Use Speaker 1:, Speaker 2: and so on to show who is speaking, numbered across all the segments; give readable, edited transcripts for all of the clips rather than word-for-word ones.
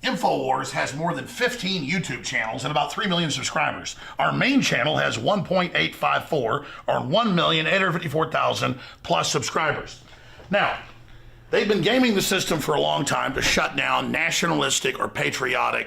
Speaker 1: InfoWars has more than 15 YouTube channels and about 3 million subscribers. Our main channel has 1.854 or 1,854,000 plus subscribers. Now, they've been gaming the system for a long time to shut down nationalistic or patriotic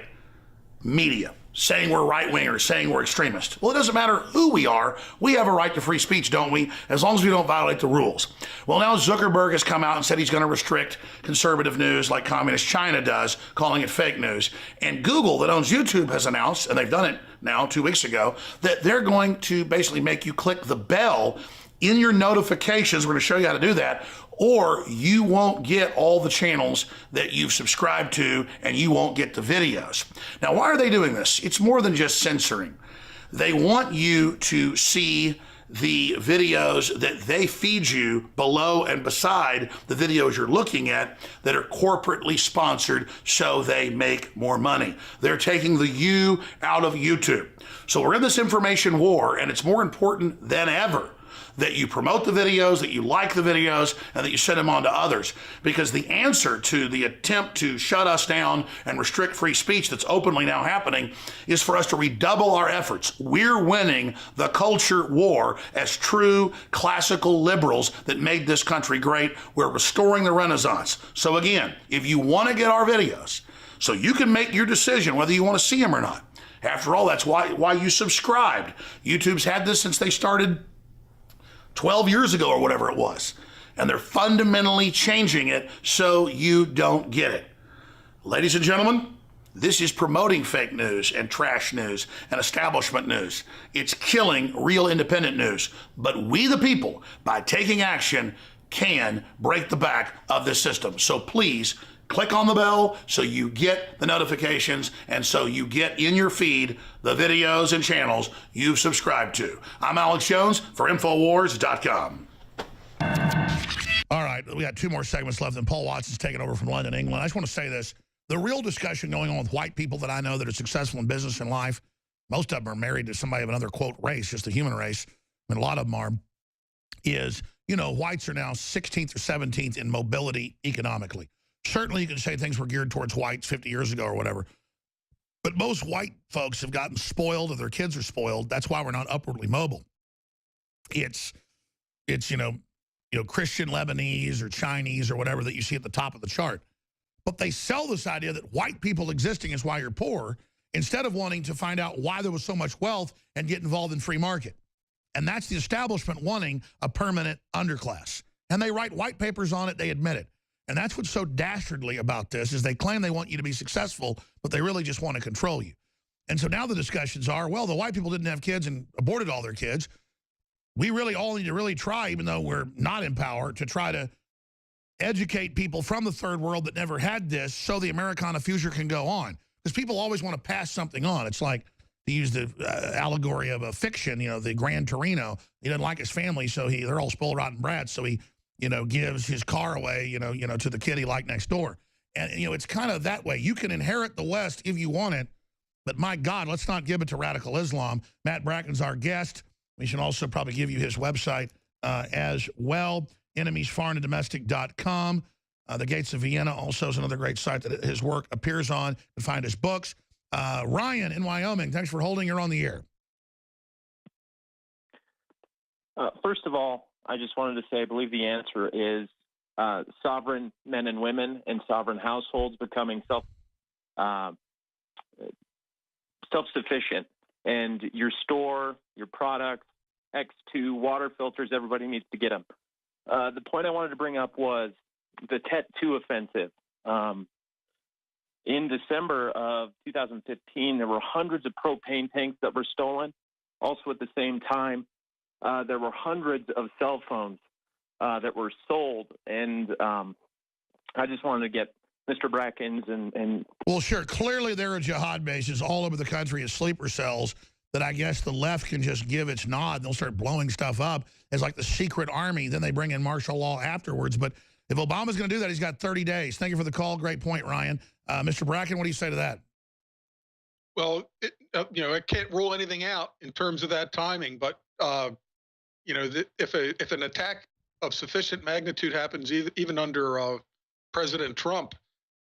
Speaker 1: media, saying we're right-wingers, saying we're extremists. Well, it doesn't matter who we are. We have a right to free speech, don't we? As long as we don't violate the rules. Well, now Zuckerberg has come out and said he's going to restrict conservative news like communist China does, calling it fake news. And Google, that owns YouTube, has announced, and they've done it now 2 weeks ago, that they're going to basically make you click the bell in your notifications. We're going to show you how to do that, or you won't get all the channels that you've subscribed to, and you won't get the videos. Now, why are they doing this? It's more than just censoring. They want you to see the videos that they feed you below and beside the videos you're looking at that are corporately sponsored so they make more money. They're taking the you out of YouTube. So we're in this information war, and it's more important than ever that you promote the videos, that you like the videos, and that you send them on to others. Because the answer to the attempt to shut us down and restrict free speech that's openly now happening is for us to redouble our efforts. We're winning the culture war as true classical liberals that made this country great. We're restoring the Renaissance. So again, if you want to get our videos, so you can make your decision whether you want to see them or not. After all, that's why you subscribed. YouTube's had this since they started 12 years ago or whatever it was. And they're fundamentally changing it so you don't get it. Ladies and gentlemen, this is promoting fake news and trash news and establishment news. It's killing real independent news. But we the people, by taking action, can break the back of this system. So please, click on the bell so you get the notifications and so you get in your feed the videos and channels you've subscribed to. I'm Alex Jones for Infowars.com. All right, we got 2 more segments left, and Paul Watson's taking over from London, England. I just want to say this. The real discussion going on with white people that I know that are successful in business and life, most of them are married to somebody of another, quote, race, just the human race, and a lot of them are, is, you know, whites are now 16th or 17th in mobility economically. Certainly you can say things were geared towards whites 50 years ago or whatever. But most white folks have gotten spoiled, or their kids are spoiled. That's why we're not upwardly mobile. It's you know, Christian Lebanese or Chinese or whatever that you see at the top of the chart. But they sell this idea that white people existing is why you're poor, instead of wanting to find out why there was so much wealth and get involved in free market. And that's the establishment wanting a permanent underclass. And they write white papers on it, they admit it. And that's what's so dastardly about this, is they claim they want you to be successful, but they really just want to control you. And so now the discussions are, well, the white people didn't have kids and aborted all their kids. We really all need to really try, even though we're not in power, to try to educate people from the third world that never had this so the Americana future can go on. Because people always want to pass something on. It's like, to use the allegory of a fiction, you know, the Gran Torino. He doesn't like his family, so they're all spoiled rotten brats, so he gives his car away, to the kid he liked next door. And, it's kind of that way. You can inherit the West if you want it, but my God, let's not give it to radical Islam. Matt Bracken's our guest. We should also probably give you his website as well, enemiesforeignanddomestic.com. The Gates of Vienna also is another great site that his work appears on. You can find his books. Ryan in Wyoming, thanks for holding. You're on the air.
Speaker 2: First of all, I just wanted to say I believe the answer is sovereign men and women and sovereign households becoming self-sufficient. And your store, your products, X2, water filters, everybody needs to get them. The point I wanted to bring up was the Tet 2 offensive. In December of 2015, there were hundreds of propane tanks that were stolen. Also at the same time, there were hundreds of cell phones that were sold. And I just wanted to get Mr. Bracken's and...
Speaker 1: Well, sure. Clearly, there are jihad bases all over the country as sleeper cells that I guess the left can just give its nod and they'll start blowing stuff up as like the secret army. Then they bring in martial law afterwards. But if Obama's going to do that, he's got 30 days. Thank you for the call. Great point, Ryan. Mr. Bracken, what do you say to that?
Speaker 3: Well, I can't rule anything out in terms of that timing, but if an attack of sufficient magnitude happens, even under President Trump,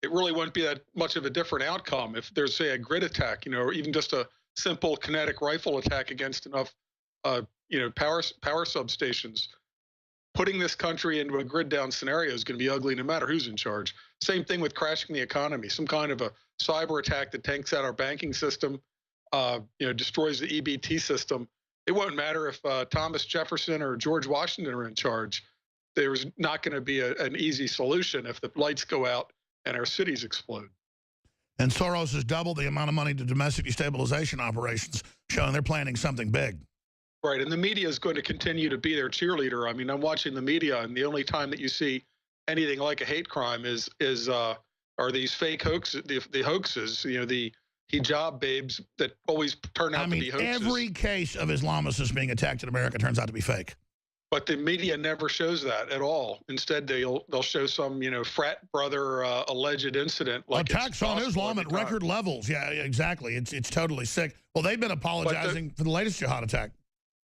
Speaker 3: it really wouldn't be that much of a different outcome if there's, say, a grid attack, or even just a simple kinetic rifle attack against enough, power substations. Putting this country into a grid down scenario is going to be ugly no matter who's in charge. Same thing with crashing the economy. Some kind of a cyber attack that tanks out our banking system, destroys the EBT system. It won't matter if Thomas Jefferson or George Washington are in charge. There's not going to be an easy solution if the lights go out and our cities explode.
Speaker 1: And Soros has doubled the amount of money to domestic destabilization operations, showing they're planning something big.
Speaker 3: Right, and the media is going to continue to be their cheerleader. I mean, I'm watching the media, and the only time that you see anything like a hate crime are these fake hoaxes, the hoaxes, the hijab babes that always turn out to be hoaxes.
Speaker 1: Every case of Islamists being attacked in America turns out to be fake.
Speaker 3: But the media never shows that at all. Instead, they'll show some frat brother alleged incident like
Speaker 1: attacks on Islam at record levels. Yeah, exactly. It's totally sick. Well, they've been apologizing for the latest jihad attack.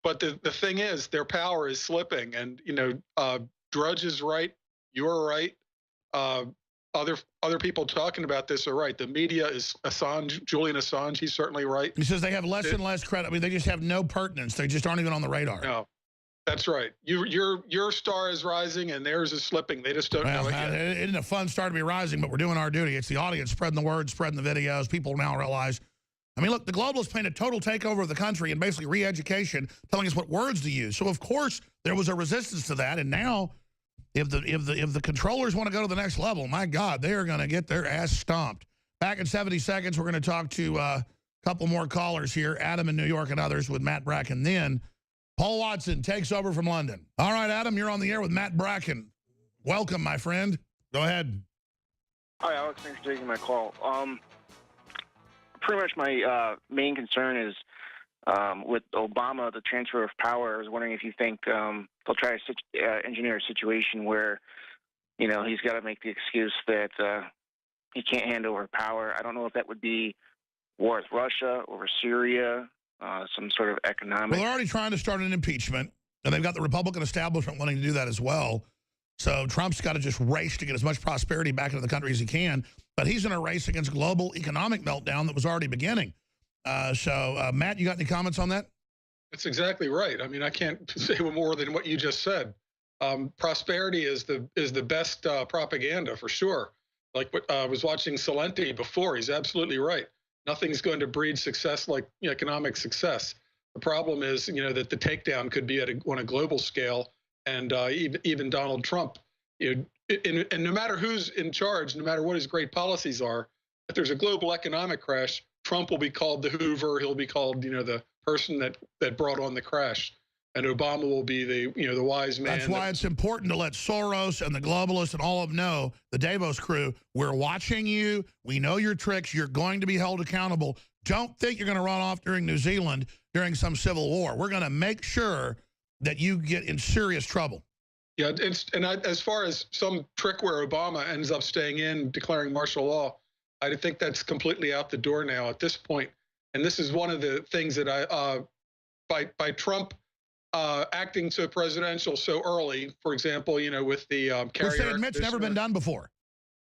Speaker 3: But the thing is, their power is slipping, and Drudge is right. You're right. Other people talking about this are right. The media is Assange, Julian Assange. He's certainly right.
Speaker 1: He says they have less and less credit. I mean, they just have no pertinence. They just aren't even on the radar.
Speaker 3: No, that's right. Your star is rising, and theirs is slipping. They just don't know it yet.
Speaker 1: It isn't a fun star to be rising, but we're doing our duty. It's the audience spreading the word, spreading the videos. People now realize. I mean, look, the globalists paint a total takeover of the country and basically re-education, telling us what words to use. So, of course, there was a resistance to that. And now, if the controllers want to go to the next level, my God, they are going to get their ass stomped. Back in 70 seconds, we're going to talk to a couple more callers here, Adam in New York and others with Matt Bracken. Then, Paul Watson takes over from London. All right, Adam, you're on the air with Matt Bracken. Welcome, my friend. Go ahead.
Speaker 4: Hi, Alex. Thanks for taking my call. Pretty much my main concern is with Obama, the transfer of power. I was wondering if you think they'll try to engineer a situation where, he's got to make the excuse that he can't hand over power. I don't know if that would be war with Russia, over Syria, some sort of economic.
Speaker 1: Well, they're already trying to start an impeachment, and they've got the Republican establishment wanting to do that as well. So Trump's got to just race to get as much prosperity back into the country as he can. But he's in a race against global economic meltdown that was already beginning. Matt, you got any comments on that?
Speaker 3: That's exactly right. I mean, I can't say more than what you just said. Prosperity is the best propaganda for sure. Like what I was watching Salenti before. He's absolutely right. Nothing's going to breed success like economic success. The problem is, that the takedown could be on a global scale, and even Donald Trump. And no matter who's in charge, no matter what his great policies are, if there's a global economic crash, Trump will be called the Hoover. He'll be called, the person that brought on the crash, and Obama will be the wise man.
Speaker 1: That's why it's important to let Soros and the globalists and all of them know, the Davos crew, we're watching you. We know your tricks. You're going to be held accountable. Don't think you're going to run off during New Zealand during some civil war. We're going to make sure that you get in serious trouble.
Speaker 3: Yeah, as far as some trick where Obama ends up staying in, declaring martial law, I think that's completely out the door now at this point. And this is one of the things that by Trump acting so presidential so early, for example, with the carrier.
Speaker 1: Which they admit's never been done before.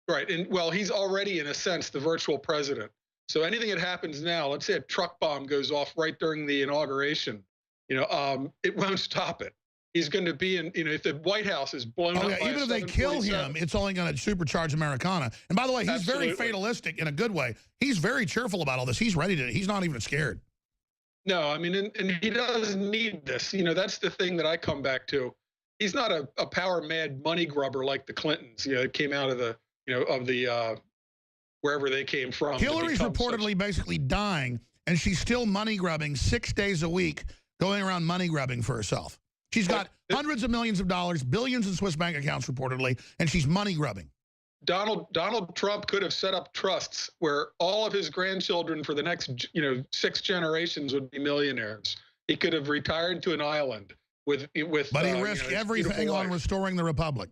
Speaker 3: Right, and well, he's already in a sense the virtual president. So anything that happens now, let's say a truck bomb goes off right during the inauguration, it won't stop it. He's going to be in, if the White House is blown up.
Speaker 1: Yeah, even if they kill him, it's only going to supercharge Americana. And by the way, he's very fatalistic in a good way. He's very cheerful about all this. He's ready to, he's not even scared.
Speaker 3: No, I mean, and he doesn't need this. That's the thing that I come back to. He's not a power mad money grubber like the Clintons. It came out of the, wherever they came from.
Speaker 1: Hillary's reportedly basically dying, and she's still money grubbing 6 days a week, going around money grubbing for herself. She's got hundreds of millions of dollars, billions in Swiss bank accounts reportedly, and she's money grubbing.
Speaker 3: Donald Trump could have set up trusts where all of his grandchildren for the next 6 generations would be millionaires. He could have retired to an island with.
Speaker 1: But he risked everything on restoring the republic,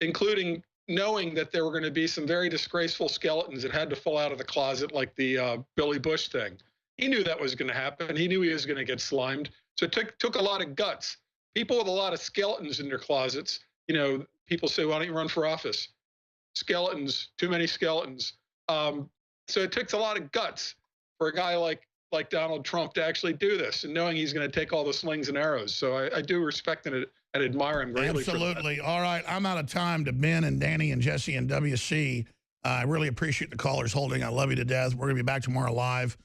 Speaker 3: including knowing that there were going to be some very disgraceful skeletons that had to fall out of the closet, like the Billy Bush thing. He knew that was going to happen. He knew he was going to get slimed. So it took a lot of guts. People with a lot of skeletons in their closets, people say, why don't you run for office? skeletons, too many skeletons. So it takes a lot of guts for a guy like Donald Trump to actually do this, and knowing he's going to take all the slings and arrows. So I do respect and admire him greatly.
Speaker 1: Absolutely. All right, I'm out of time. To Ben and Danny and Jesse and WC, I really appreciate the callers holding. I love you to death. We're going to be back tomorrow live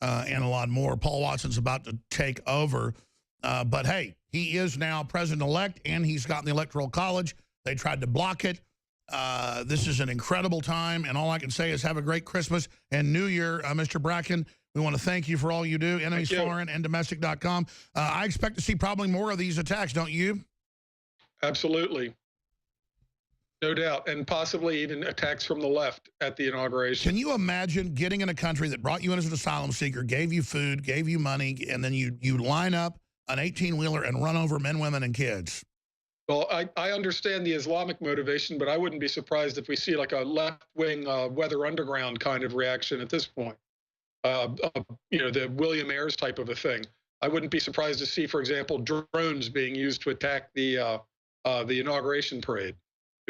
Speaker 1: and a lot more. Paul Watson's about to take over. But, hey, he is now president-elect, and he's gotten the Electoral College. They tried to block it. This is an incredible time, and all I can say is have a great Christmas and New Year, Mr. Bracken. We want to thank you for all you do, enemiesforeign and domestic.com. I expect to see probably more of these attacks, don't you?
Speaker 3: Absolutely. No doubt. And possibly even attacks from the left at the inauguration.
Speaker 1: Can you imagine getting in a country that brought you in as an asylum seeker, gave you food, gave you money, and then you line up an 18-wheeler and run over men, women, and kids?
Speaker 3: Well, I understand the Islamic motivation, but I wouldn't be surprised if we see like a left-wing Weather Underground kind of reaction at this point. You know, the William Ayres type of a thing. I wouldn't be surprised to see, for example, drones being used to attack the inauguration parade.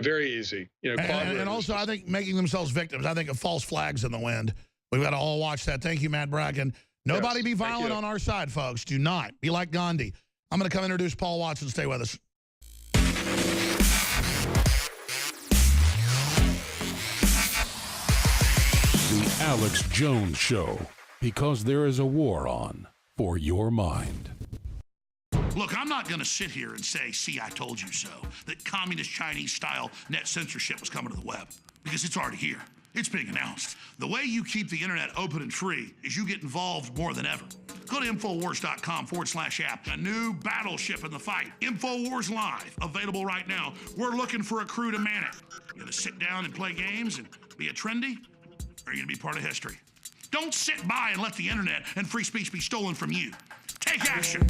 Speaker 3: Very easy. You know,
Speaker 1: and also, I think making themselves victims. I think of false flags in the wind. We've got to all watch that. Thank you, Matt Bracken. Nobody be violent on our side, folks. Do not. Be like Gandhi. I'm going to come introduce Paul Watson. Stay with us.
Speaker 5: The Alex Jones Show, because there is a war on for your mind.
Speaker 1: Look, I'm not going to sit here and say, see, I told you so, that communist Chinese-style net censorship was coming to the web, because it's already here. It's being announced. The way you keep the internet open and free is you get involved more than ever. Go to Infowars.com/app. A new battleship in the fight. Infowars Live, available right now. We're looking for a crew to man it. You going to sit down and play games and be a trendy? Or are you going to be part of history? Don't sit by and let the internet and free speech be stolen from you. Take action.